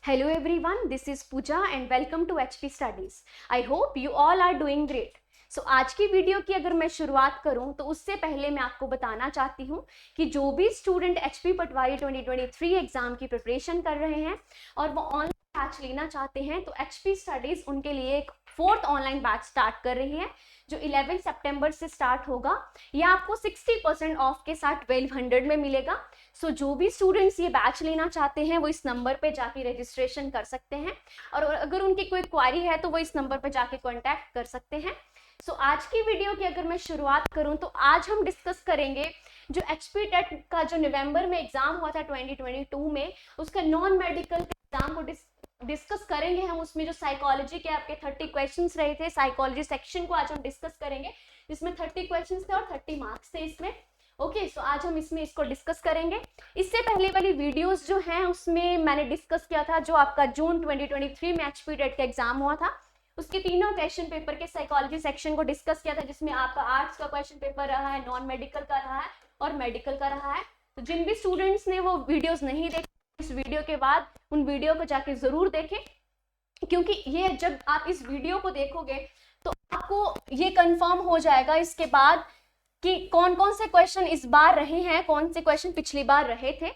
Hello everyone, this is Pooja and welcome to HP Studies. I hope you all are doing great. So आज की video की अगर मैं शुरुआत करूं तो उससे पहले मैं आपको बताना चाहती हूं कि जो भी स्टूडेंट HP पटवारी 2023 एग्जाम की प्रिपरेशन कर रहे हैं और वो ऑनलाइन बैच लेना चाहते हैं तो HP स्टडीज उनके लिए एक 4th ऑनलाइन बैच स्टार्ट कर रही है जो 11 सितंबर से स्टार्ट होगा। यह आपको 60% ऑफ के साथ 1200 में मिलेगा। सो जो भी स्टूडेंट्स ये बैच लेना चाहते हैं वो इस नंबर पे जाके रजिस्ट्रेशन कर सकते हैं और अगर उनकी कोई क्वारी है तो वो इस नंबर पे जाके कांटेक्ट कर सकते हैं। सो आज की वीडियो की अगर मैं शुरुआत करूं तो आज हम डिस्कस करेंगे जो HP टेट का जो नवंबर में एग्जाम हुआ था 2022 में, उसका नॉन मेडिकल एग्जाम को डिस्कस करेंगे हम। उसमें जो साइकोलॉजी के आपके 30 क्वेश्चंस रहे थे, साइकोलॉजी सेक्शन को आज हम डिस्कस करेंगे जिसमें 30 क्वेश्चंस थे और 30 मार्क्स थे इसमें। ओके, सो आज हम इसमें इसको डिस्कस करेंगे। इससे पहले वाली वीडियोस जो हैं उसमें मैंने डिस्कस किया था जो आपका जून 2023 में HP टेट का एग्जाम हुआ था, उसके तीनों क्वेश्चन पेपर के साइकोलॉजी सेक्शन को डिस्कस किया था जिसमें आपका आर्ट्स का क्वेश्चन पेपर रहा है, नॉन मेडिकल का रहा है और मेडिकल का रहा है। तो जिन भी स्टूडेंट्स ने वो वीडियोस नहीं देखे, इस वीडियो के बाद उन वीडियो को जाके जरूर देखें, क्योंकि ये जब आप इस वीडियो को देखोगे तो आपको ये कंफर्म हो जाएगा इसके बाद कि कौन कौन से क्वेश्चन इस बार रहे हैं, कौन से क्वेश्चन पिछली बार रहे थे।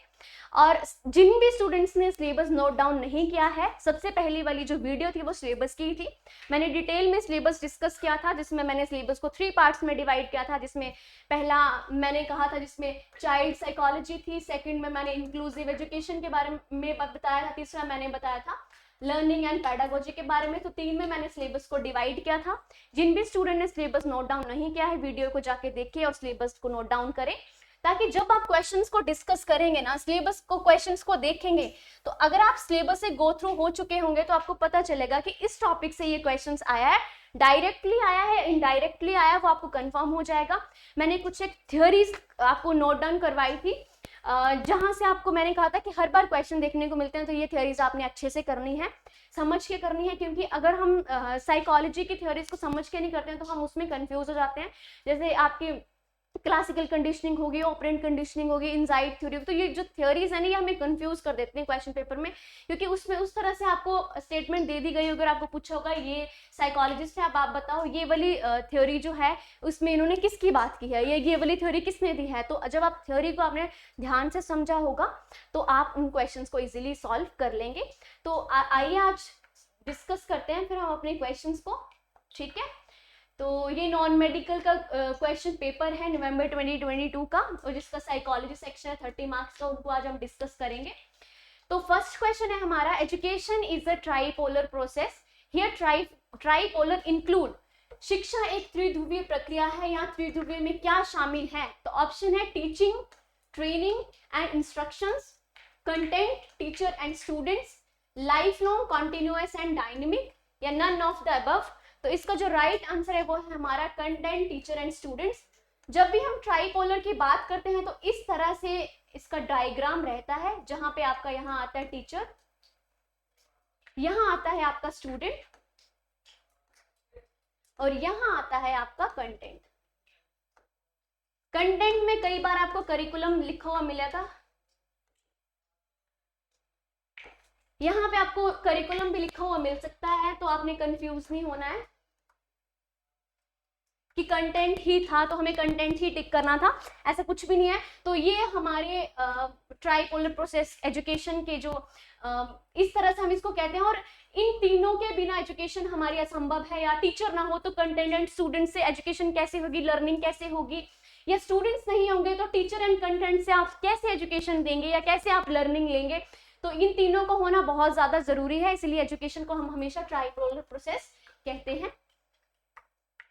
और जिन भी स्टूडेंट्स ने सिलेबस नोट डाउन नहीं किया है, सबसे पहली वाली जो वीडियो थी वो सिलेबस की थी। मैंने डिटेल में सिलेबस डिस्कस किया था जिसमें मैंने सिलेबस को 3 पार्ट्स में डिवाइड किया था। जिसमें पहला मैंने कहा था जिसमें चाइल्ड साइकोलॉजी थी, सेकंड में मैंने इंक्लूसिव एजुकेशन के बारे में बताया था, तीसरा मैंने बताया था लर्निंग एंड पेडागोजी के बारे में। तो 3 में मैंने सिलेबस को डिवाइड किया था। जिन भी स्टूडेंट ने सिलेबस नोट डाउन नहीं किया है, वीडियो को जाके देखिए और सिलेबस को नोट डाउन करें, ताकि जब आप क्वेश्चंस को डिस्कस करेंगे ना, सिलेबस को क्वेश्चंस को देखेंगे तो अगर आप सिलेबस से गो थ्रू हो चुके होंगे तो आपको पता चलेगा कि इस टॉपिक से ये क्वेश्चंस आया है, डायरेक्टली आया है, इनडायरेक्टली आया, वो आपको कंफर्म हो जाएगा। मैंने कुछ एक थ्योरीज आपको नोट डाउन करवाई थी जहां से आपको मैंने कहा था कि हर बार क्वेश्चन देखने को मिलते हैं तो ये थ्योरीज आपने अच्छे से करनी है, समझ के करनी है, क्योंकि अगर हम साइकोलॉजी की थ्योरीज को समझ के नहीं करते हैं तो हम उसमें कंफ्यूज हो जाते हैं। जैसे आपकी क्लासिकल कंडीशनिंग होगी, ऑपरेंट कंडीशनिंग होगी, इनसाइड थ्योरी, तो ये जो थ्योरीज है ना ये हमें कंफ्यूज कर देते हैं क्वेश्चन पेपर में, क्योंकि उसमें उस तरह से आपको स्टेटमेंट दे दी गई। अगर आपको पूछा होगा ये साइकोलॉजिस्ट है, अब आप बताओ ये वाली थ्योरी जो है उसमें इन्होंने किसकी बात की है, ये वाली थ्योरी किसने दी है। तो जब आप थ्योरी को आपने ध्यान से समझा होगा तो आप उन क्वेश्चंस को इजीली सॉल्व कर लेंगे। तो आइए आज डिस्कस करते हैं फिर हम अपने क्वेश्चंस को, ठीक है। तो ये नॉन मेडिकल का क्वेश्चन पेपर है नवंबर 2022 का, और जिसका साइकोलॉजी सेक्शन है 30 मार्क्स का, उनको आज हम डिस्कस करेंगे। तो फर्स्ट क्वेश्चन है हमारा, education is a tripolar process, here tripolar include, शिक्षा एक त्रिध्रुवीय प्रक्रिया है, यहाँ त्रिध्रुवीय में क्या शामिल है। तो ऑप्शन है teaching, training and instructions, content, teacher and students, life long, continuous and dynamic, या नन ऑफ द अबव। तो इसका जो राइट आंसर है वो है हमारा कंटेंट, टीचर एंड स्टूडेंट्स। जब भी हम ट्राइपोलर की बात करते हैं तो इस तरह से इसका डायग्राम रहता है, जहां पे आपका यहाँ आता है टीचर, यहाँ आता है आपका स्टूडेंट और यहाँ आता है आपका कंटेंट। कंटेंट में कई बार आपको करिकुलम लिखा हुआ मिलेगा, यहाँ पे आपको करिकुलम भी लिखा हुआ मिल सकता है, तो आपने कंफ्यूज नहीं होना है कि कंटेंट ही था तो हमें कंटेंट ही टिक करना था, ऐसा कुछ भी नहीं है। तो ये हमारे ट्राइपोलर प्रोसेस एजुकेशन के जो इस तरह से हम इसको कहते हैं, और इन तीनों के बिना एजुकेशन हमारी असंभव है। या टीचर ना हो तो कंटेंट एंड स्टूडेंट से एजुकेशन कैसे होगी, लर्निंग कैसे होगी, या स्टूडेंट्स नहीं होंगे तो टीचर एंड कंटेंट से आप कैसे एजुकेशन देंगे या कैसे आप लर्निंग लेंगे। तो इन तीनों का होना बहुत ज्यादा जरूरी है, इसलिए एजुकेशन को हम हमेशा ट्राइपोलर प्रोसेस कहते हैं।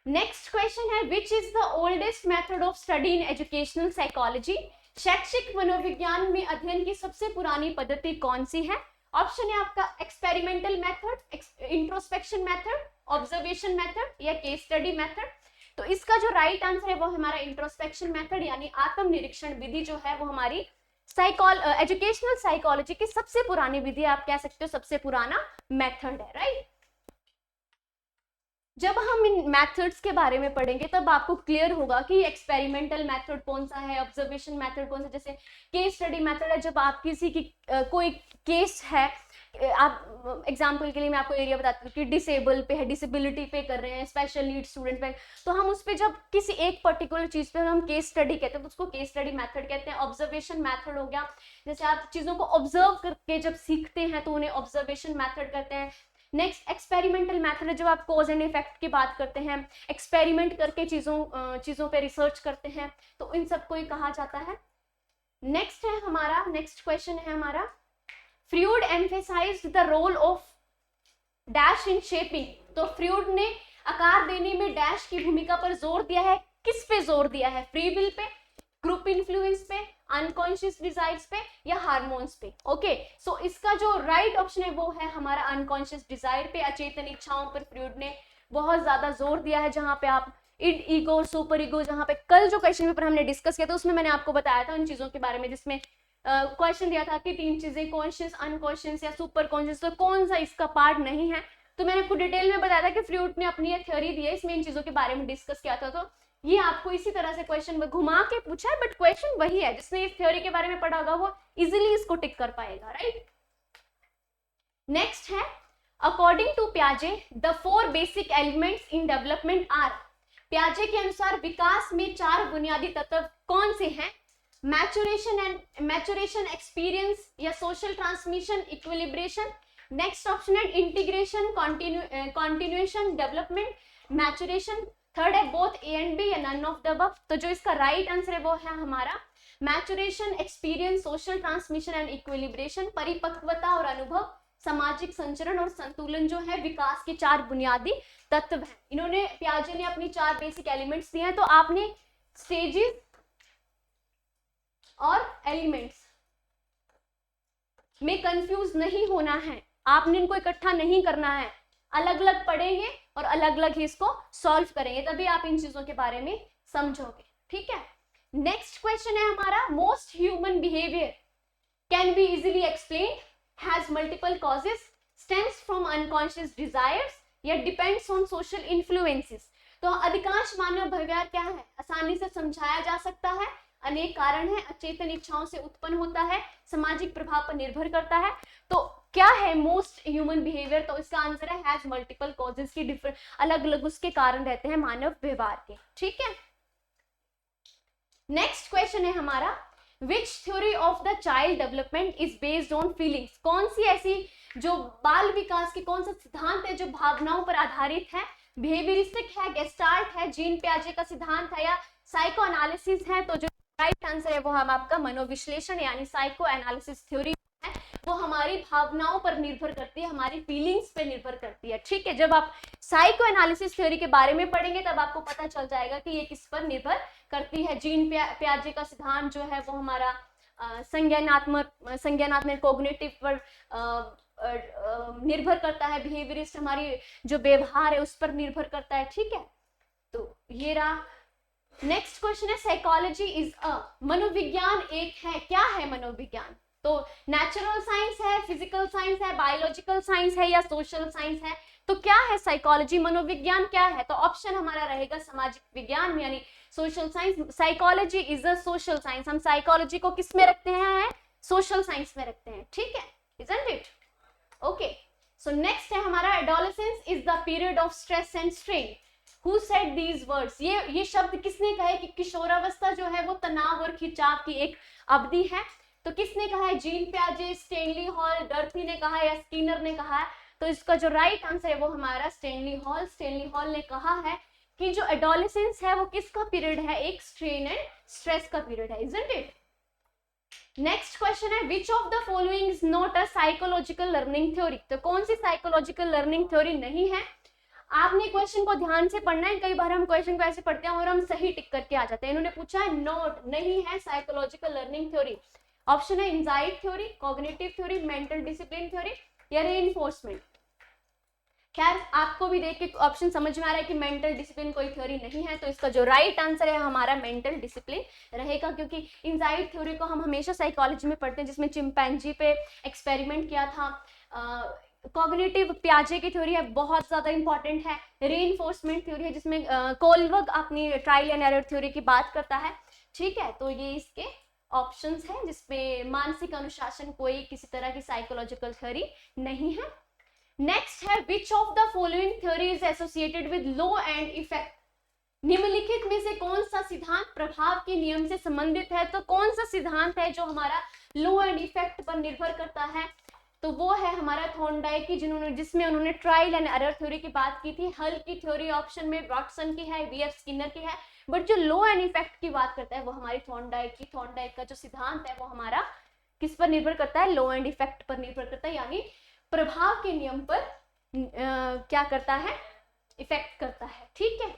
नेक्स्ट क्वेश्चन है, which is the oldest method of study in educational psychology, शैक्षिक मनोविज्ञान में अध्ययन की सबसे पुरानी पद्धति कौन सी है। ऑप्शन है आपका experimental method, introspection method, observation method, या केस स्टडी मेथड। तो इसका जो राइट आंसर है वो हमारा इंट्रोस्पेक्शन मेथड, यानी आत्म निरीक्षण विधि जो है वो हमारी एजुकेशनल साइकोलॉजी की सबसे पुरानी विधि, आप कह सकते हो सबसे पुराना मेथड है, राइट। जब हम इन मेथड्स के बारे में पढ़ेंगे तब आपको क्लियर होगा कि एक्सपेरिमेंटल मेथड कौन सा है, ऑब्जर्वेशन मेथड कौन सा। जैसे केस स्टडी मेथड है, जब आप किसी की कोई केस है आप एग्जाम्पल के लिए मैं आपको एरिया बताती हूँ कि डिसेबल पे है, डिसेबिलिटी पे कर रहे हैं, स्पेशल नीड स्टूडेंट पे, तो हम उस पर जब किसी एक पर्टिकुलर चीज पे हम केस स्टडी कहते हैं तो उसको केस स्टडी मेथड कहते हैं। ऑब्जर्वेशन मेथड हो गया, जैसे आप चीजों को ऑब्जर्व करके जब सीखते हैं तो उन्हें ऑब्जर्वेशन मेथड कहते हैं। नेक्स्ट एक्सपेरिमेंटल मेथड है, जब आप कॉज एंड इफेक्ट की बात करते हैं, एक्सपेरिमेंट करके चीजों पे रिसर्च करते हैं, तो इन सबको ही कहा जाता है। नेक्स्ट है हमारा, नेक्स्ट क्वेश्चन है हमारा, Freud emphasised the role of dash in shaping. तो फ्रूड ने आकार देने में डैश की भूमिका पर जोर दिया है। किस पे जोर दिया है? Free will pay, group influence पे, अनकॉन्शियस डिजायर्स पे या हार्मोन्स पे। ओके, सो इसका जो राइट ऑप्शन है वो है हमारा अनकॉन्शियस डिजायर पे, अचेतन इच्छाओं पर फ्रूड ने बहुत ज्यादा जोर दिया है। जहां पे आप इड, ईगो, सुपर ईगो, जहां पे कल जो क्वेश्चन पेपर हमने डिस्कस किया था उसमें मैंने आपको बताया था उन चीजों के बारे में, जिसमें क्वेश्चन दिया था कि 3 चीजें, कॉन्शियस, अनकॉन्शियस या सुपर कॉन्शियस, तो कौन सा इसका पार्ट नहीं है। तो मैंने आपको डिटेल में बताया था कि फ्रूड ने अपनी एक थ्योरी दी है, इसमें इन चीजों के बारे में डिस्कस किया था। तो ये आपको इसी तरह से क्वेश्चन में घुमा के पूछा है, बट क्वेश्चन वही है। जिसने इस थ्योरी के बारे में पढ़ा होगा वो इजिली इसको टिक कर पाएगा, राइट। नेक्स्ट है, अकॉर्डिंग टू पियाजे the 4 basic elements in development are. पियाजे के अनुसार विकास में 4 बुनियादी तत्व कौन से हैं? मैचुरेशन, एक्सपीरियंस या social transmission, equilibration. Next option है integration, continuation, development, maturation. Third है बोथ ए एंड बी या नन ऑफ द अबव। तो जो इसका राइट आंसर है वो है हमारा maturation, experience, social transmission and equilibration. परिपक्वता और अनुभव, सामाजिक संचरण और संतुलन जो है विकास के 4 बुनियादी तत्व हैं। इन्होंने, पियाजे ने अपनी 4 बेसिक एलिमेंट्स दिए हैं। तो आपने स्टेजेस और एलिमेंट्स में कंफ्यूज नहीं होना है, आपने इनको इकट्ठा नहीं करना है, अलग अलग पढ़ेंगे और अलग अलग ही इसको सॉल्व करेंगे, तभी आप इन चीजों के बारे में समझोगे, ठीक है। नेक्स्ट क्वेश्चन है हमारा, most human behaviour can be easily explained, has multiple causes, stems from unconscious desires या डिपेंड्स ऑन सोशल इन्फ्लुएंसेस। तो अधिकांश मानव व्यवहार क्या है? आसानी से समझाया जा सकता है, अनेक कारण है, अचेतन इच्छाओं से उत्पन्न होता है, सामाजिक प्रभाव पर निर्भर करता है। तो क्या है मोस्ट ह्यूमन बिहेवियर? तो इसका आंसर है हैज मल्टीपल कॉजेस की डिफरेंट, अलग अलग उसके कारण रहते हैं मानव व्यवहार के, ठीक है। नेक्स्ट क्वेश्चन है हमारा, विच theory of the child development is based on feelings. कौन सी ऐसी जो बाल विकास की कौन सा सिद्धांत है जो भावनाओं पर आधारित है? बिहेवियरिस्टिक है, गेस्टाल्ट है, जीन पियाजे का सिद्धांत है या साइको एनालिसिस है? तो जो राइट आंसर है वो हम आपका मनोविश्लेषण यानी साइको एनालिसिस थ्योरी है, वो हमारी भावनाओं पर निर्भर करती है, हमारी फीलिंग्स पे निर्भर करती है, ठीक है। जब आप साइको एनालिसिस थ्योरी के बारे में पढ़ेंगे तब आपको पता चल जाएगा कि ये किस पर निर्भर करती है। जीन पियाजे का सिद्धांत जो है वो हमारा संज्ञानात्मक कोग्निटिव पर निर्भर करता है, बिहेवियरिस्ट हमारी जो व्यवहार है उस पर निर्भर करता है, ठीक है। तो ये रहा। नेक्स्ट क्वेश्चन है, साइकोलॉजी इज अ, मनोविज्ञान एक है, क्या है मनोविज्ञान? तो नेचुरल साइंस है, फिजिकल साइंस है, बायोलॉजिकल साइंस है या सोशल साइंस है? तो क्या है साइकोलॉजी, मनोविज्ञान क्या है? तो ऑप्शन हमारा रहेगा सामाजिक विज्ञान यानी social science. Psychology is a social science. हम साइकोलॉजी को किस में रखते हैं? सोशल साइंस में रखते हैं, ठीक है, isn't it? Okay, so next है हमारा, adolescence is the period of stress and strain. Who said these words? ये शब्द किसने कहा कि किशोरावस्था जो है वो तनाव और खिंचाव की एक अवधि है? तो किसने कहा है? जीन पियाजे, स्टेनली हॉल, डर्थी ने कहा है या स्किनर ने कहा है? तो इसका जो राइट आंसर है वो हमारा स्टेनली हॉल ने कहा है कि जो एडोलेसेंस है वो किसका पीरियड है? एक स्ट्रेन एंड स्ट्रेस का पीरियड है, इजंट इट? नेक्स्ट क्वेश्चन है, which of the following is not a psychological learning theory. तो कौन सी साइकोलॉजिकल लर्निंग थ्योरी नहीं है? आपने क्वेश्चन को ध्यान से पढ़ना है। कई बार हम क्वेश्चन को ऐसे पढ़ते हैं और हम सही टिक करके आ जाते हैं। इन्होंने पूछा है नोट, नहीं है साइकोलॉजिकल लर्निंग थ्योरी। ऑप्शन है insight theory, cognitive theory, mental discipline theory या रीइंफोर्समेंट। खैर आपको भी देख के ऑप्शन समझ में आ रहा है कि मेंटल डिसिप्लिन कोई थ्योरी नहीं है, तो इसका जो राइट आंसर है हमारा मेंटल डिसिप्लिन रहेगा, क्योंकि इंसाइट थ्योरी को हम हमेशा साइकोलॉजी में पढ़ते हैं जिसमें चिंपैंजी पे एक्सपेरिमेंट किया था। कॉग्निटिव पियाजे की थ्योरी है, बहुत ज्यादा इंपॉर्टेंट है। रीइंफोर्समेंट थ्योरी है जिसमें कोलवर्ग अपनी ट्रायल एंड एरर थ्योरी की बात करता है, ठीक है। तो ये इसके ऑप्शंस है जिसमें मानसिक अनुशासन कोई किसी तरह की साइकोलॉजिकल थ्योरी नहीं है। नेक्स्ट है which of the following theory is associated with law and effect. निम्नलिखित में से कौन सा सिद्धांत प्रभाव के नियम से संबंधित है? तो कौन सा सिद्धांत है जो हमारा लॉ एंड इफेक्ट पर निर्भर करता है? तो वो है हमारा थॉर्नडाइक की, जिसमें उन्होंने ट्रायल एंड एरर थ्योरी की बात की थी। हल की थ्योरी ऑप्शन में वाटसन की है, वीएफ स्किनर की है, बट जो लॉ एंड इफेक्ट की बात करता है वो हमारी थॉर्नडाइक की। थॉर्नडाइक का जो सिद्धांत है वो हमारा किस पर निर्भर करता है? लॉ एंड इफेक्ट पर निर्भर करता है, यानी प्रभाव के नियम पर क्या करता है? इफेक्ट करता है। ठीक है,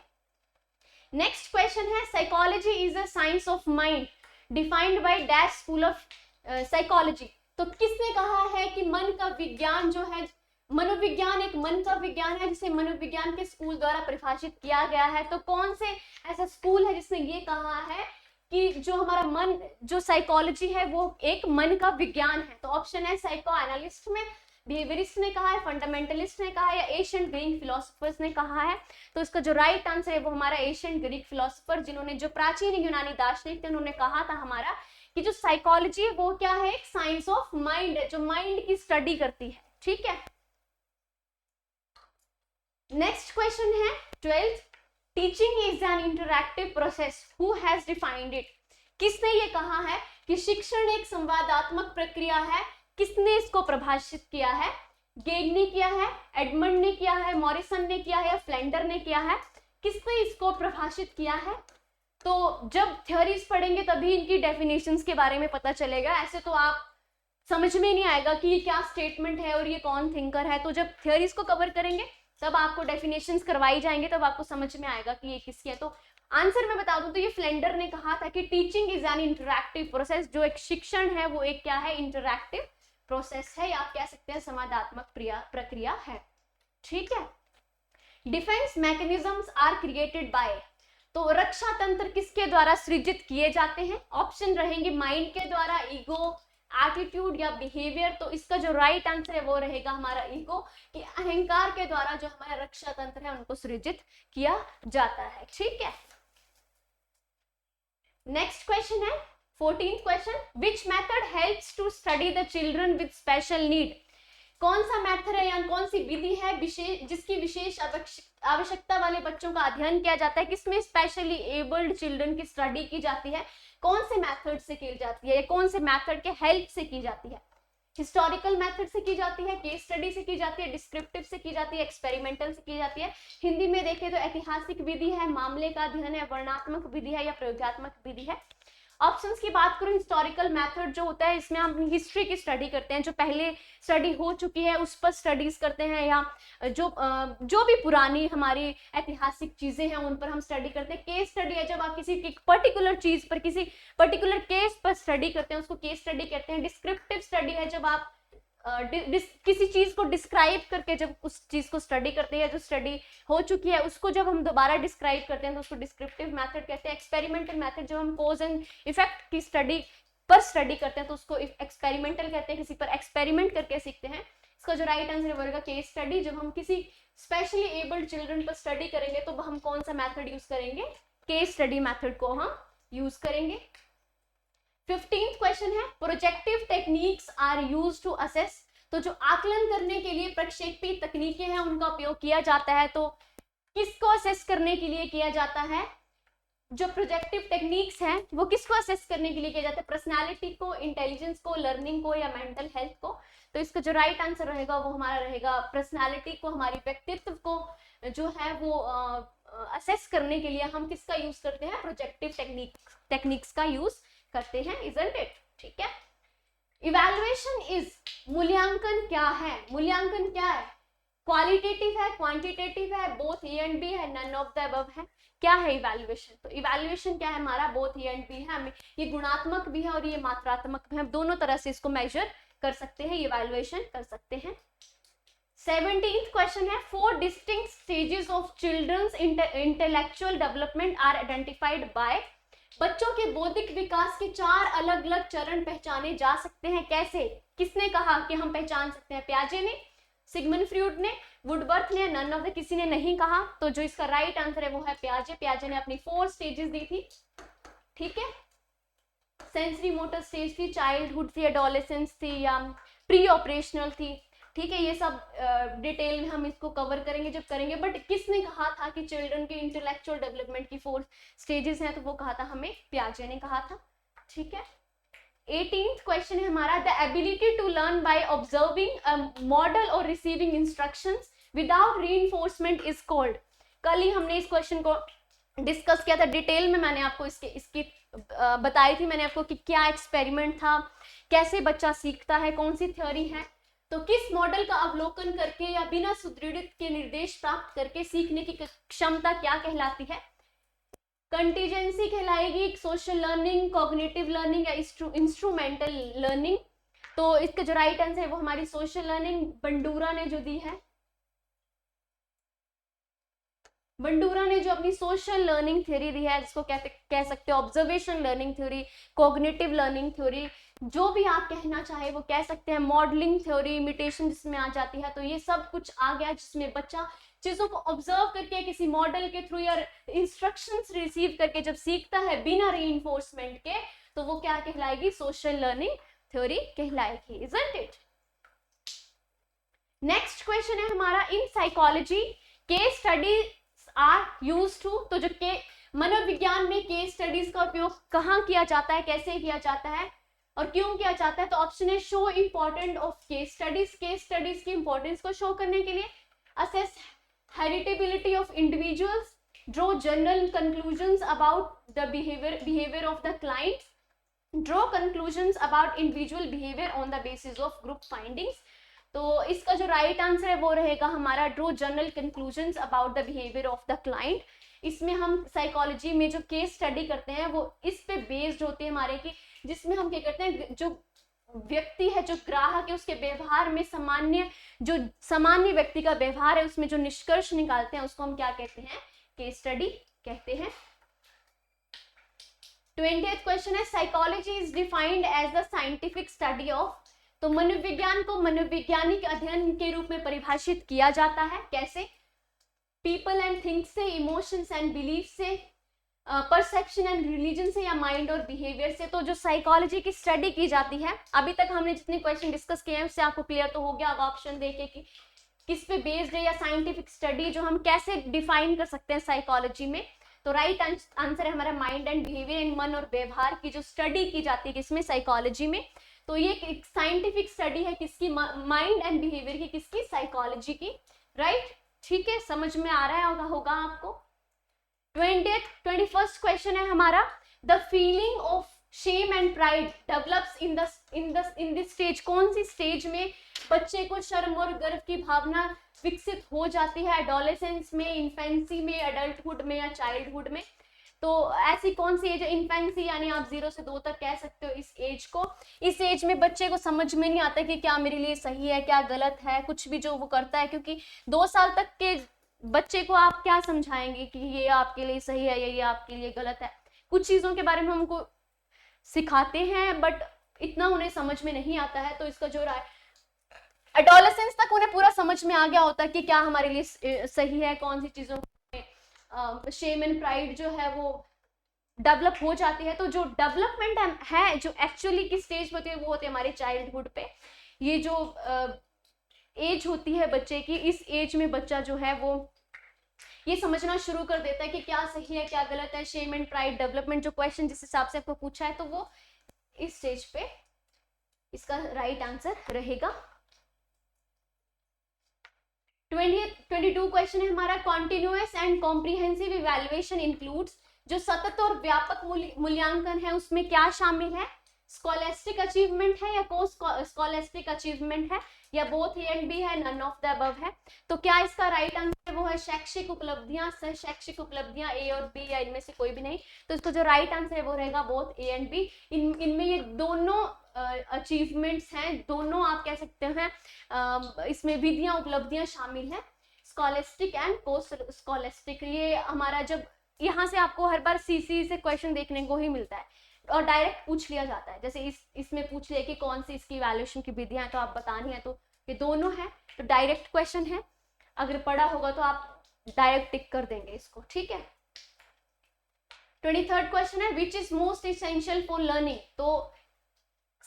नेक्स्ट क्वेश्चन है psychology is a science of mind defined by dash school of psychology. तो किसने कहा है कि मन का विज्ञान जो है, मनोविज्ञान एक मन का विज्ञान है जिसे मनोविज्ञान के स्कूल द्वारा परिभाषित किया गया है? तो कौन से ऐसा स्कूल है जिसने ये कहा है कि जो हमारा मन, जो साइकोलॉजी है वो एक मन का विज्ञान है? तो ऑप्शन है साइको एनालिस्ट में, बिहेवियरिस्ट ने कहा है, फंडामेंटलिस्ट ने कहा है, या एशियंट ग्रीक फिलोसोफर्स ने कहा है? तो इसका जो राइट आंसर है वो हमारा एशियंट ग्रीक फिलोसोफर, जिन्होंने जो प्राचीन यूनानी दार्शनिक थे, उन्होंने कहा था हमारा कि जो साइकोलॉजी है वो क्या है? एक साइंस ऑफ माइंड है, जो माइंड की स्टडी करती है। ठीक है, नेक्स्ट क्वेश्चन है 12th, teaching is an interactive process, who has defined it. किसने ये कहा है कि शिक्षण एक संवादात्मक प्रक्रिया है? किसने इसको परिभाषित किया है? गेग ने किया है, एडमंड ने किया है, मॉरिसन ने किया है, या फ्लेंडर ने किया है? किसने इसको परिभाषित किया है? तो जब थ्योरीज पढ़ेंगे तभी इनकी डेफिनेशंस के बारे में पता चलेगा, ऐसे तो आप समझ में नहीं आएगा कि ये क्या स्टेटमेंट है और ये कौन थिंकर है। तो जब थ्योरीज को कवर करेंगे तब आपको डेफिनेशंस करवाई जाएंगे, तब आपको समझ में आएगा कि ये किसकी है। तो आंसर मैं बता दूं तो ये फ्लेंडर ने कहा था कि teaching is an interactive process, जो एक शिक्षण है वो एक क्या है? इंटरैक्टिव प्रोसेस है, या आप कह सकते हैं संवादात्मक प्रक्रिया है। ठीक है, defence mechanisms are created by. तो रक्षा तंत्र किसके द्वारा सृजित किए जाते हैं? ऑप्शन रहेंगे माइंड के द्वारा, ईगो, एटीट्यूड या बिहेवियर। तो इसका जो राइट आंसर है वो रहेगा हमारा ईगो, कि अहंकार के द्वारा जो हमारा रक्षा तंत्र है उनको सृजित किया जाता है। ठीक है, नेक्स्ट क्वेश्चन है 14th question, which method helps to study the children with special need. कौन सा मेथड है या कौन सी विधि है जिसकी विशेष आवश्यकता वाले बच्चों का अध्ययन किया जाता है? किसमें स्पेशली एबल्ड चिल्ड्रन की स्टडी की जाती है? कौन से मेथड से की जाती है, कौन से मेथड के हेल्प से की जाती है? हिस्टोरिकल मेथड से की जाती है, केस स्टडी से की जाती है, डिस्क्रिप्टिव से की जाती है, एक्सपेरिमेंटल से की जाती है? हिंदी में देखें तो ऐतिहासिक विधि है, मामले का अध्ययन है, वर्णनात्मक विधि है, या प्रयोगात्मक विधि है? ऑप्शंस की बात करूं, हिस्टोरिकल मेथड जो होता है इसमें हम हिस्ट्री की स्टडी करते हैं, जो पहले स्टडी हो चुकी है उस पर स्टडीज करते हैं, या जो भी पुरानी हमारी ऐतिहासिक चीजें हैं उन पर हम स्टडी करते हैं। केस स्टडी है जब आप किसी पर्टिकुलर चीज पर, किसी पर्टिकुलर केस पर स्टडी करते हैं, उसको केस स्टडी कहते हैं। डिस्क्रिप्टिव स्टडी है जब आप किसी चीज को डिस्क्राइब करके जब उस चीज को स्टडी करते हैं, जो स्टडी हो चुकी है उसको जब हम दोबारा डिस्क्राइब करते हैं तो उसको डिस्क्रिप्टिव मेथड कहते हैं। एक्सपेरिमेंटल मेथड जब हम कॉज एंड इफेक्ट की स्टडी करते हैं तो उसको एक्सपेरिमेंटल कहते हैं, किसी पर एक्सपेरिमेंट करके सीखते हैं। इसका जो राइट आंसर है केस स्टडी। जब हम किसी स्पेशली एबल्ड चिल्ड्रन पर स्टडी करेंगे तो हम कौन सा मेथड यूज करेंगे? केस स्टडी मेथड को हम यूज करेंगे। 15th क्वेश्चन है projective techniques are used to assess. तो जो आकलन करने के लिए प्रक्षेपी तकनीकें हैं उनका उपयोग किया जाता है, तो किसको असेस करने के लिए किया जाता है? जो प्रोजेक्टिव टेक्निक्स हैं वो किसको असेस करने के लिए किया जाता है? पर्सनालिटी को, इंटेलिजेंस को, लर्निंग को, या मेंटल हेल्थ को? तो इसका जो राइट आंसर रहेगा वो हमारा रहेगा पर्सनालिटी को, हमारी व्यक्तित्व को जो है वो असेस करने के लिए हम किसका यूज करते हैं? प्रोजेक्टिव टेक्निक्स का यूज करते हैं, इजंट इट? ठीक है, इवैल्यूएशन इज, मूल्यांकन क्या है? मूल्यांकन क्या है? क्वालिटेटिव है, क्वांटिटेटिव है, बोथ ए एंड बी है, नन ऑफ द अबव है? क्या है इवैल्यूएशन? तो इवैल्यूएशन क्या है हमारा? बोथ ए एंड बी है। हमें ये गुणात्मक भी है और ये मात्रात्मक भी है, हम दोनों तरह से इसको मेजर कर सकते हैं, इवैल्यूएशन कर सकते हैं। 17th क्वेश्चन है 4 distinct stages of children's intellectual development are identified by. बच्चों के बौद्धिक विकास के 4 अलग अलग चरण पहचाने जा सकते हैं, कैसे? किसने कहा कि हम पहचान सकते हैं? पियाजे ने, सिगमंड फ्रॉइड ने, वुडवर्थ ने, नन ऑफ द किसी ने नहीं कहा। तो जो इसका राइट आंसर है वो है पियाजे। पियाजे ने अपनी 4 स्टेजेस दी थी। ठीक है, सेंसरी मोटर स्टेज थी, चाइल्डहुड थी, एडोलेसेंस थी, या प्री ऑपरेशनल थी। ठीक है, ये सब डिटेल में हम इसको कवर करेंगे जब करेंगे। बट किसने कहा था कि चिल्ड्रन के इंटेलेक्चुअल डेवलपमेंट की 4 स्टेजेस हैं, तो वो कहा था हमें पियाजे ने कहा था। ठीक है, 18th क्वेश्चन है हमारा, the ability to learn by observing a model or receiving instructions without reinforcement is called. कल ही हमने इस क्वेश्चन को डिस्कस किया था डिटेल में, मैंने आपको इसकी बताई थी मैंने आपको कि क्या एक्सपेरिमेंट था, कैसे बच्चा सीखता है, कौन सी थ्योरी है। तो किस मॉडल का अवलोकन करके या बिना सुदृढ़ित के निर्देश प्राप्त करके सीखने की क्षमता क्या कहलाती है? कंटीजेंसी कहलाएगी, सोशल लर्निंग, कॉग्निटिव लर्निंग या इंस्ट्रूमेंटल लर्निंग। तो इसका जो राइट आंसर है वो हमारी सोशल लर्निंग बंडूरा ने जो दी है, बंडूरा ने जो अपनी सोशल लर्निंग थ्योरी दी है, जिसको कह सकते हो observation learning theory, cognitive learning theory, जो भी आप कहना चाहे वो कह सकते हैं। मॉडलिंग थ्योरी, इमिटेशन जिसमें आ जाती है, तो ये सब कुछ आ गया जिसमें बच्चा चीजों को ऑब्जर्व करके किसी मॉडल के थ्रू या इंस्ट्रक्शंस रिसीव करके जब सीखता है बिना रीइंफोर्समेंट के, तो वो क्या कहलाएगी? सोशल लर्निंग थ्योरी कहलाएगी। Isn't it? नेक्स्ट क्वेश्चन है हमारा, in psychology case study are used to. तो जो के मनोविज्ञान में केस स्टडीज का उपयोग कहाँ किया जाता है, कैसे किया जाता है और क्यों किया जाता है? तो ऑप्शन है show important of case studies. Case studies की इंपॉर्टेंस को शो करने के लिए, assess heritability of individuals, draw general conclusions about the behaviour of the client, draw conclusions about individual behaviour on the basis of group findings. तो इसका जो right answer है वो रहेगा हमारा draw general conclusions about the behaviour of the client. इसमें हम psychology में जो केस स्टडी करते हैं वो इस पे बेस्ड होते हैं हमारे की, जिसमें हम क्या करते हैं, जो व्यक्ति है, जो ग्राहक है, उसके व्यवहार में सामान्य व्यक्ति का व्यवहार है, उसमें जो निष्कर्ष निकालते हैं उसको हम क्या कहते हैं? केस स्टडी कहते हैं। 20th क्वेश्चन है, psychology is defined as the scientific study of. तो मनोविज्ञान को मनोवैज्ञानिक अध्ययन के रूप में परिभाषित किया जाता है। कैसे? पीपल एंड थिंग्स से, इमोशंस एंड बिलीफ से, परसेप्शन एंड रिलीजन से, या माइंड और बिहेवियर से। तो जो साइकोलॉजी की स्टडी की जाती है, अभी तक हमने जितने क्वेश्चन डिस्कस किए हैं उससे आपको क्लियर तो हो गया अब ऑप्शन देके कि किस पे बेस्ड है, या साइंटिफिक स्टडी जो हम कैसे डिफाइन कर सकते हैं साइकोलॉजी में। तो राइट आंसर है हमारा माइंड एंड बिहेवियर, इन मन और व्यवहार की जो स्टडी की जाती है किसमें? साइकोलॉजी में। तो ये एक साइंटिफिक स्टडी है किसकी? माइंड एंड बिहेवियर की। किसकी? साइकोलॉजी की। राइट? ठीक है, समझ में आ रहा होगा आपको। 21st क्वेश्चन है हमारा, the feeling of shame and pride develops in this stage. कौन सी स्टेज में बच्चे को शर्म और गर्व की भावना विकसित हो जाती है? एडोलेसेंस में, इन्फेंसी में, एडल्टहुड में, या चाइल्डहुड में? तो ऐसी कौन सी एज है? इन्फेंसी यानी आप 0 से 2 तक कह सकते हो इस एज को। इस एज में बच्चे को समझ में नहीं आता कि क्या मेरे लिए सही है, क्या गलत है, कुछ भी जो वो करता है, क्योंकि 2 साल तक के बच्चे को आप क्या समझाएंगे कि ये आपके लिए सही है, ये आपके लिए गलत है। कुछ चीजों के बारे में हमको सिखाते हैं बट इतना उन्हें समझ में नहीं आता है। तो इसका जो एडोलेसेंस तक उन्हें पूरा समझ में आ गया होता है कि क्या हमारे लिए सही है, कौन सी चीजों में शेम एंड प्राइड जो है वो डेवलप हो जाती है। तो जो डेवलपमेंट है जो एक्चुअली की स्टेज होती है वो होती है हमारे चाइल्डहुड पे। ये जो एज होती है बच्चे की, इस एज में बच्चा जो है वो ये समझना शुरू कर देता है कि क्या सही है, क्या गलत है। शेम एंड प्राइड डेवलपमेंट जो क्वेश्चन जिस हिसाब से आपको पूछा है, तो वो इस स्टेज पे इसका राइट आंसर रहेगा। 22 क्वेश्चन है हमारा, continuous and comprehensive evaluation includes. जो सतत और व्यापक मूल्यांकन है उसमें क्या शामिल है? स्कॉलेस्टिक अचीवमेंट है, या को स्कॉलेस्टिक अचीवमेंट है, या बोथ ए एंड बी है, नन ऑफ द अबव है? तो क्या इसका राइट आंसर वो है शैक्षिक उपलब्धियां, शैक्षिक उपलब्धियां ए और बी, या इनमें से कोई भी नहीं? तो इसका जो राइट आंसर है वो रहेगा बोथ ए एंड बी। इनमें ये दोनों अचीवमेंट्स हैं, दोनों आप कह सकते हैं इसमें विधियां, उपलब्धियां शामिल हैं, स्कॉलेस्टिक एंड पोस्ट स्कॉलेस्टिक। ये हमारा जब यहाँ से आपको हर बार सीसी से क्वेश्चन देखने को ही मिलता है और डायरेक्ट पूछ लिया जाता है। जैसे इसमें पूछ लिया कि कौन सी इसकी इवैल्यूएशन की विधियां हैं, तो आप बतानी है, तो ये दोनों है, तो डायरेक्ट क्वेश्चन है। अगर पढ़ा होगा तो आप डायरेक्ट टिक कर देंगे इसको। ठीक है, 23rd क्वेश्चन है which is most essential for learning. तो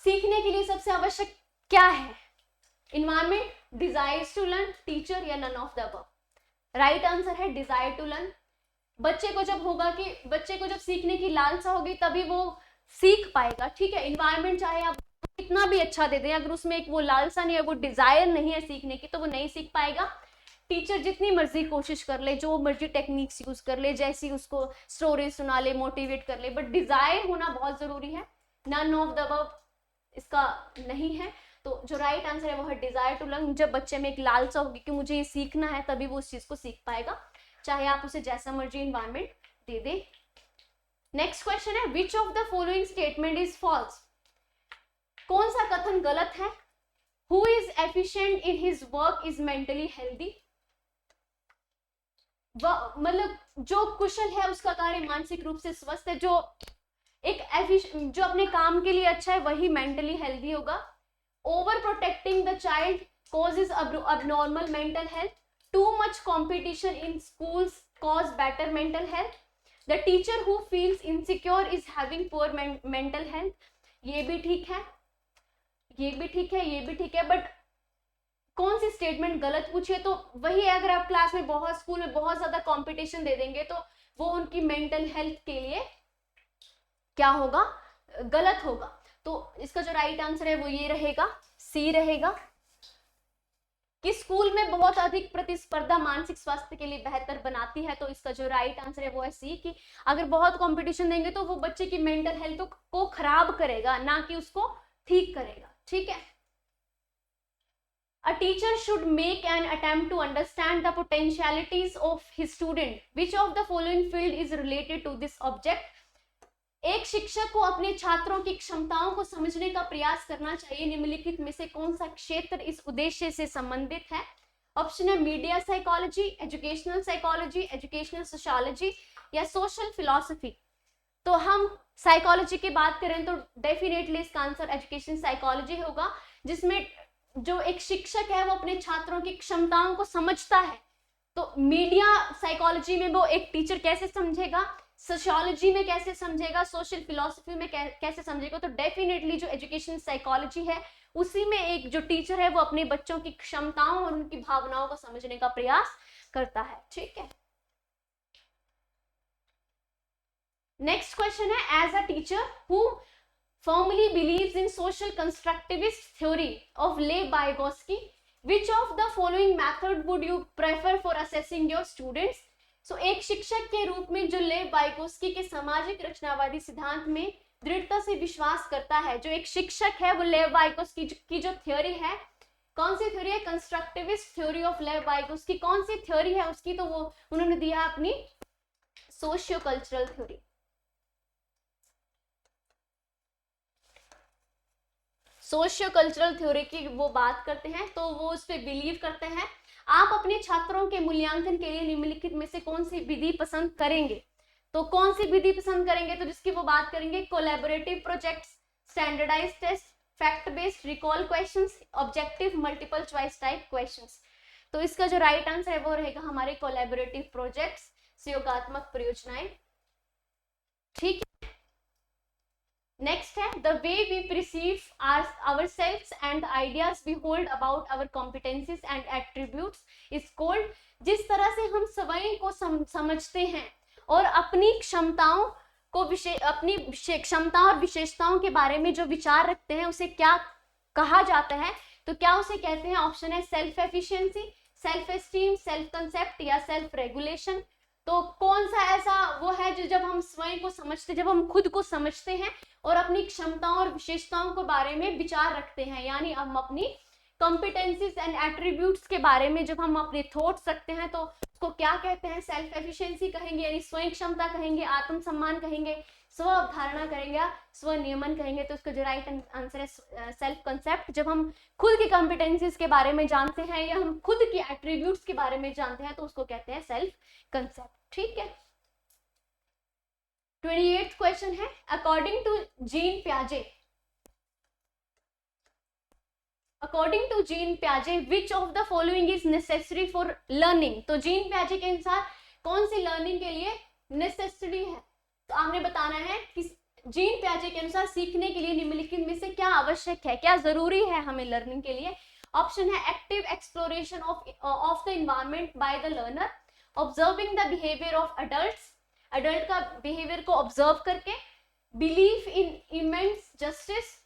सीखने के लिए सबसे आवश्यक क्या है? Environment, desires to learn, teacher या none of the above. Right answer है डिजायर टू लर्न। बच्चे को जब सीखने की लालसा होगी तभी वो सीख पाएगा, ठीक है। इन्वायरमेंट चाहे आप कितना भी अच्छा दे दें, अगर उसमें एक वो लालसा नहीं है, वो डिजायर नहीं है सीखने की, तो वो नहीं सीख पाएगा। टीचर जितनी मर्जी कोशिश कर ले, जो मर्जी टेक्निक्स यूज कर ले, जैसी उसको स्टोरी सुना ले, मोटिवेट कर ले, बट डिजायर होना बहुत जरूरी है। नन ऑफ द अबव इसका नहीं है। तो जो राइट आंसर है वो है डिजायर टू लर्न। जब बच्चे में एक लालसा होगी कि मुझे ये सीखना है, तभी वो उस चीज को सीख पाएगा, चाहे आप उसे जैसा मर्जी इन्वायरमेंट दे दे। नेक्स्ट क्वेश्चन है which of the following statement is false. कौन सा कथन गलत है? Who is efficient in his work is mentally healthy. मतलब जो कुशल है उसका कार्य मानसिक रूप से स्वस्थ है, जो अपने काम के लिए अच्छा है वही मेंटली हेल्दी होगा। Over protecting the child causes abnormal mental health. Too much competition in schools cause better mental health. The teacher who feels insecure is having poor mental health. ये भी ठीक है, ये भी ठीक है, ये भी ठीक है, बट कौन सी स्टेटमेंट गलत पूछी है? तो वही है, अगर आप क्लास में स्कूल में बहुत ज्यादा कंपटीशन दे देंगे तो वो उनकी मेंटल हेल्थ के लिए क्या होगा? गलत होगा। तो इसका जो राइट आंसर है वो ये रहेगा, सी रहेगा। कि स्कूल में बहुत अधिक प्रतिस्पर्धा मानसिक स्वास्थ्य के लिए बेहतर बनाती है। तो इसका जो राइट आंसर है वो है सी, कि अगर बहुत कंपटीशन देंगे तो वो बच्चे की मेंटल हेल्थ को खराब करेगा, ना कि उसको ठीक करेगा, ठीक है। A teacher should make an attempt to understand the potentialities of his student. Which of the following field is related to this object? एक शिक्षक को अपने छात्रों की क्षमताओं को समझने का प्रयास करना चाहिए। निम्नलिखित में से कौन सा क्षेत्र इस उद्देश्य से संबंधित है? ऑप्शन है media psychology, educational psychology, educational sociology या सोशल फिलॉसफी। तो हम साइकोलॉजी की बात करें तो डेफिनेटली इसका आंसर एजुकेशन साइकोलॉजी होगा, जिसमें जो एक शिक्षक है वो अपने छात्रों की क्षमताओं को समझता है। तो मीडिया साइकोलॉजी में वो एक टीचर कैसे समझेगा, सोशियोलॉजी में कैसे समझेगा, सोशल फिलॉसफी में कैसे समझेगा। तो डेफिनेटली जो एजुकेशन साइकोलॉजी है उसी में एक जो टीचर है वो अपने बच्चों की क्षमताओं और उनकी भावनाओं को समझने का प्रयास करता है, ठीक है। नेक्स्ट क्वेश्चन है as a teacher who firmly believes in social constructivist theory of Lev Vygotsky, which of the following method would you prefer for assessing your students? So एक शिक्षक के रूप में जो लेव वाइगोत्स्की के सामाजिक रचनावादी सिद्धांत में दृढ़ता से विश्वास करता है, जो एक शिक्षक है वो लेव वाइगोत्स्की की जो थ्योरी है, कौन सी थ्योरी है? कंस्ट्रक्टिविस्ट थ्योरी ऑफ लेव वाइगोत्स्की। कौन सी थ्योरी है उसकी? तो वो उन्होंने दिया अपनी socio cultural theory. Socio cultural theory की वो बात करते हैं, तो वो उस पर बिलीव करते हैं। आप अपने छात्रों के मूल्यांकन के लिए निम्नलिखित में से कौन सी विधि पसंद करेंगे? तो कौन सी विधि पसंद करेंगे? तो जिसकी वो बात करेंगे collaborative projects, standardised test, fact based recall questions, objective multiple choice type questions. तो इसका जो राइट आंसर है वो रहेगा हमारे कोलैबोरेटिव प्रोजेक्ट्स, सहयोगात्मक परियोजनाएं, ठीक है। नेक्स्ट है the way we perceive ourselves and the ideas we hold about our competencies and attributes is called। जिस तरह से हम स्वयं को समझते हैं और अपनी क्षमताओं को अपनी क्षमता और विशेषताओं के बारे में जो विचार रखते हैं उसे क्या कहा जाता है? तो क्या उसे कहते हैं? ऑप्शन है self efficiency, self esteem, self concept या सेल्फ रेगुलेशन। तो कौन सा ऐसा वो है जो जब हम स्वयं को समझते, जब हम खुद को समझते हैं और अपनी क्षमताओं और विशेषताओं के बारे में विचार रखते हैं, यानी हम अपनी कॉम्पिटेंसीज एंड एट्रीब्यूट्स के बारे में जब हम अपने थॉट्स रखते हैं तो उसको क्या कहते हैं? सेल्फ एफिशिएंसी कहेंगे, यानी स्वयं क्षमता कहेंगे, आत्मसम्मान कहेंगे, स्व अवधारणा कहेंगे, स्व नियमन कहेंगे। तो इसका जो राइट आंसर है सेल्फ कंसेप्ट। जब हम खुद की कॉम्पिटेंसीज के बारे में जानते हैं या हम खुद की एट्रीब्यूट्स के बारे में जानते हैं तो उसको कहते हैं सेल्फ कंसेप्ट, ठीक है। 28th क्वेश्चन है अकॉर्डिंग टू जीन प्याजे which of the following is necessary for learning. तो जीन प्याजे के अनुसार कौन सी लर्निंग के लिए नेसेसरी है? तो आपने बताना है कि जीन पियाजे के अनुसार सीखने के लिए निम्नलिखित में से क्या आवश्यक है, क्या जरूरी है हमें लर्निंग के लिए। ऑप्शन है active exploration of the environment by the learner, observing the behaviour of adults, adult का बिहेवियर को ऑब्जर्व करके, बिलीफ इन इमेंस जस्टिस,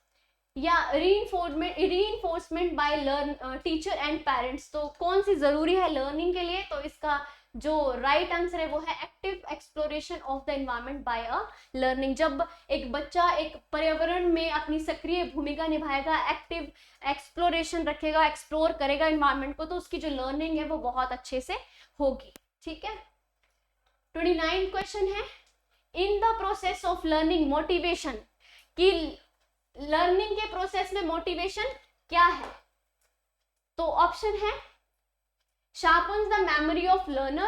या reinforcement by learn teacher and parents. तो कौन सी जरूरी है लर्निंग के लिए, तो इसका जो राइट आंसर है वो है active exploration of the environment by a learning. जब एक बच्चा एक पर्यावरण में अपनी सक्रिय भूमिका निभाएगा, एक्टिव एक्सप्लोरेशन रखेगा, एक्सप्लोर करेगा एनवायरनमेंट को, तो उसकी जो लर्निंग है वो बहुत अच्छे से होगी। ठीक है, 29 क्वेश्चन है, in the process of learning motivation, की लर्निंग के प्रोसेस में मोटिवेशन क्या है। तो ऑप्शन है sharpens the memory of learner,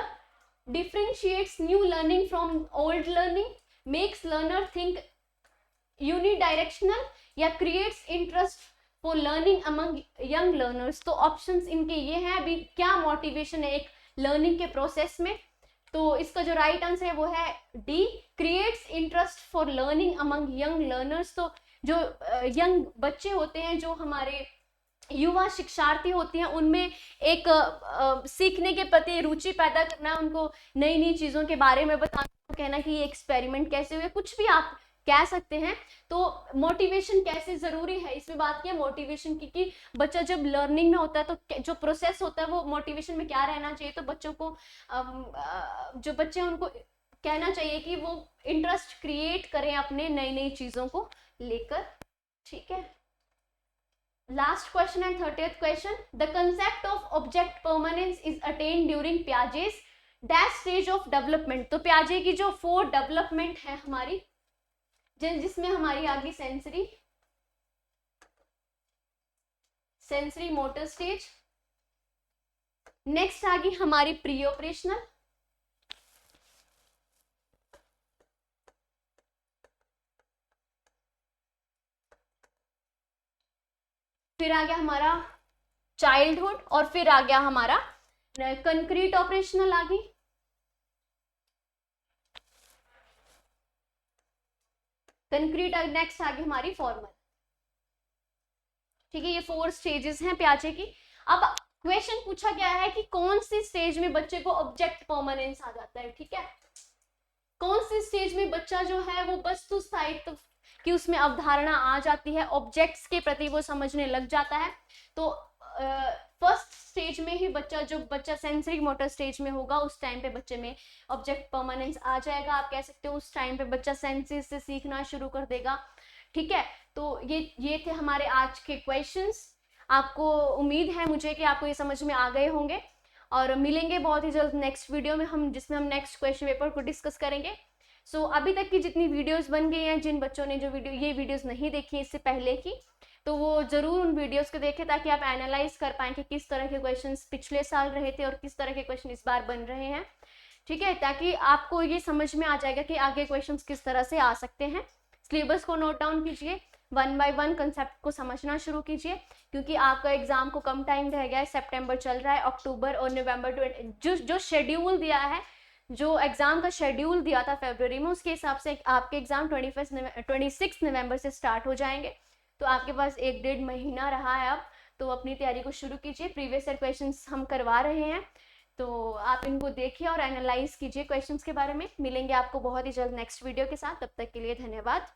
differentiates new learning from old learning, makes learner think unidirectional, या creates interest for learning among young learners। तो options इनके ये हैं। अभी क्या मोटिवेशन है एक लर्निंग के प्रोसेस में, तो इसका जो राइट आंसर है वो है D, creates interest for learning among young learners. तो जो यंग बच्चे होते हैं, जो हमारे युवा शिक्षार्थी होती हैं, उनमें एक सीखने के प्रति रुचि पैदा करना, उनको नई नई चीज़ों के बारे में बताना, कहना कि ये एक्सपेरिमेंट कैसे हुए, कुछ भी आप कह सकते हैं। तो मोटिवेशन कैसे ज़रूरी है, इसमें बात की है मोटिवेशन की, कि बच्चा जब लर्निंग में होता है तो जो प्रोसेस होता है वो मोटिवेशन में क्या रहना चाहिए। तो बच्चों को जो बच्चे उनको कहना चाहिए कि वो इंटरेस्ट क्रिएट करें अपने नई नई चीज़ों को लेकर। ठीक है, last question and 30th question, the concept of object permanence is attend during Piaget's dash stage of development. तो पियाजे की जो 4 डेवलपमेंट है हमारी, जिसमें हमारी आ गई सेंसरी मोटर स्टेज, नेक्स्ट आ गई हमारी प्री ऑपरेशनल, फिर आ गया हमारा चाइल्डहुड, और फिर आ गया हमारा कंक्रीट ऑपरेशनल आ गई, कंक्रीट नेक्स्ट आ गई हमारी फॉर्मल। ठीक है, ये 4 स्टेजेस हैं पियाजे की। अब क्वेश्चन पूछा गया है कि कौन सी स्टेज में बच्चे को ऑब्जेक्ट परमानेंस आ जाता है। ठीक है, कौन सी स्टेज में बच्चा जो है वो वस्तु स्थायित्व कि उसमें अवधारणा आ जाती है, ऑब्जेक्ट्स के प्रति वो समझने लग जाता है। तो फर्स्ट स्टेज में ही जब बच्चा सेंसरी मोटर स्टेज में होगा, उस टाइम पे बच्चे में ऑब्जेक्ट परमानेंस आ जाएगा। आप कह सकते हो उस टाइम पे बच्चा सेंसेस से सीखना शुरू कर देगा। ठीक है, तो ये थे हमारे आज के क्वेश्चंस। आपको उम्मीद है मुझे कि आपको ये समझ में आ गए होंगे, और मिलेंगे बहुत ही जल्द नेक्स्ट वीडियो में, जिसमें हम नेक्स्ट क्वेश्चन पेपर को डिस्कस करेंगे। सो अभी तक की जितनी वीडियोस बन गई हैं, जिन बच्चों ने ये वीडियोस नहीं देखी इससे पहले की, तो वो ज़रूर उन वीडियोस को देखें, ताकि आप एनालाइज कर पाएँ कि किस तरह के क्वेश्चंस पिछले साल रहे थे और किस तरह के क्वेश्चन इस बार बन रहे हैं। ठीक है, ताकि आपको ये समझ में आ जाएगा कि आगे क्वेश्चंस किस तरह से आ सकते हैं। सिलेबस को नोट डाउन कीजिए, 1 बाय 1 कंसेप्ट को समझना शुरू कीजिए, क्योंकि आपका एग्जाम को कम टाइम रह गया है। सितंबर चल रहा है, अक्टूबर और नवंबर जो शेड्यूल दिया है, जो एग्जाम का शेड्यूल दिया था फरवरी में, उसके हिसाब से आपके एग्जाम 26 नवंबर से स्टार्ट हो जाएंगे। तो आपके पास 1-1.5 महीना रहा है अब, तो अपनी तैयारी को शुरू कीजिए। प्रीवियस ईयर क्वेश्चंस हम करवा रहे हैं, तो आप इनको देखिए और एनालाइज कीजिए क्वेश्चंस के बारे में। मिलेंगे आपको बहुत ही जल्द नेक्स्ट वीडियो के साथ, तब तक के लिए धन्यवाद।